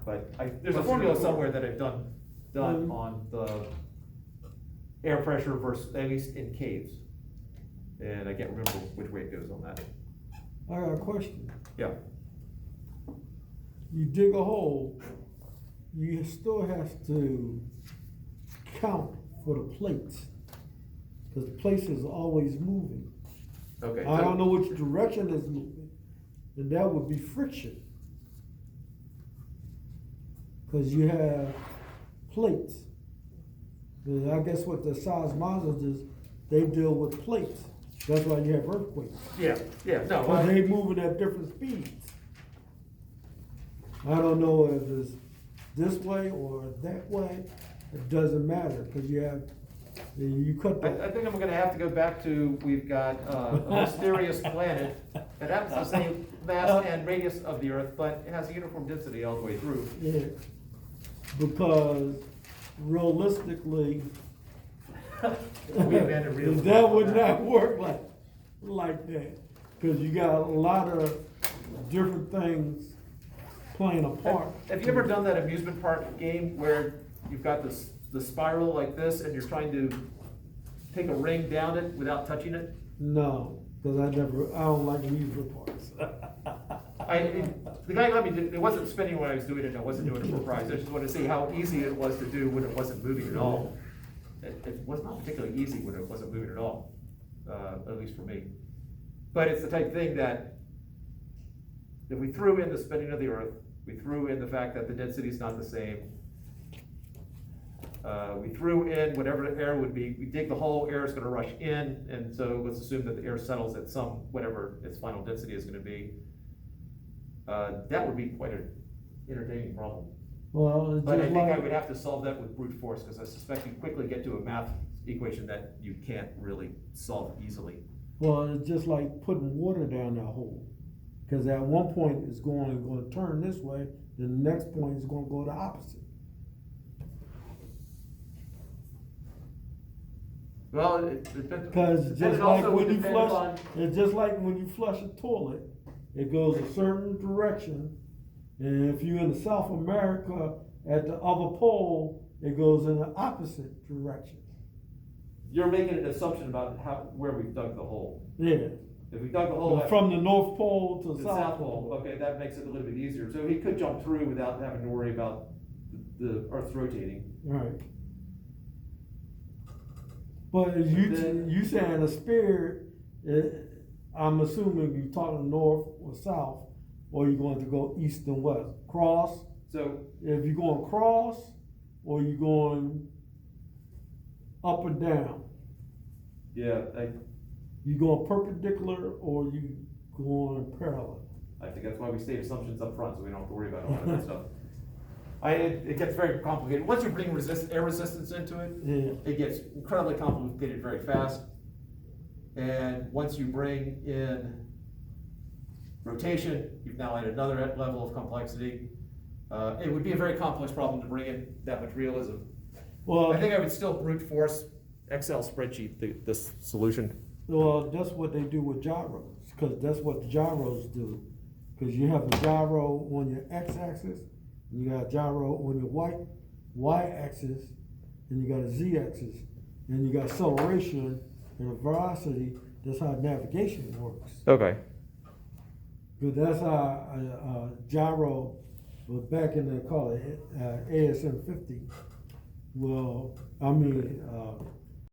But there's a formula somewhere that I've done on the air pressure versus, at least in caves. And I can't remember which way it goes on that. I got a question. Yeah. You dig a hole, you still have to count for the plates, because the plates is always moving. Okay. I don't know which direction it's moving, and that would be friction. Because you have plates. And I guess what the seismologists is, they deal with plates. That's why you have earthquakes. Yeah, no. But they moving at different speeds. I don't know if it's this way or that way. It doesn't matter, because you cut I that. think I'm gonna have to go back to, we've got a mysterious planet that happens to the same mass and radius of the Earth, but it has a uniform density all the way through. Yeah. Because realistically, We abandoned realism. that would not work like that. Because you got a lot of different things playing a part. Have you ever done that amusement park game where you've got the spiral like this and you're trying to take a ring down it without touching it? No, because I don't like amusement parks. The guy let me do, it wasn't spinning when I was doing it, and I wasn't doing it for prize, I just wanted to see how easy it was to do when it wasn't moving at all. It was not particularly easy when it wasn't moving at all, at least for me. But it's the type of thing that if we threw in the spinning of the Earth, we threw in the fact that the density is not the same, we threw in whatever the air would be, we dig the hole, air is gonna rush in, and so let's assume that the air settles at some, whatever its final density is gonna be. That would be quite an entertaining problem. Well, it's But I just think I like, would have to solve that with brute force, because I suspect you quickly get to a math equation that you can't really solve easily. it's just like putting water down that hole. Because at one point it's going to turn this way, then the next point is going to go the opposite. Well, it depends. Because and just it like also would when you depend flush, on- it's just like when you flush a toilet, it goes a certain direction. And if you're in South America at the other pole, it goes in the opposite direction. You're making an assumption about where we've dug the hole. Yeah. If we dug the hole From the North Pole to to the the South Pole, okay, that makes it a little bit easier. So he could jump through without having to worry about the Earth's rotating. Right. But as you saying a spear, I'm assuming you're talking north or south, or you're going to go east and west. Cross. So If you're going cross, or you're going up and down. yeah, You going perpendicular, or you going parallel. I think that's why we state assumptions up front, so we don't have to worry about all that stuff. It gets very complicated. Once you bring air resistance into it, Yeah. it gets incredibly complicated very fast. And once you bring in rotation, you've now added another level of complexity. It would be a very complex problem to bring in that much realism. Well, I think I would still brute force Excel spreadsheet this solution. Well, that's what they do with gyros, because that's what the gyros do. Because you have a gyro on your x-axis, and you got a gyro on your y-axis, and you got a z-axis, and you got acceleration and a velocity. That's how navigation works. Okay. Because that's how gyro was back in the, call it ASM 50. Well, I mean,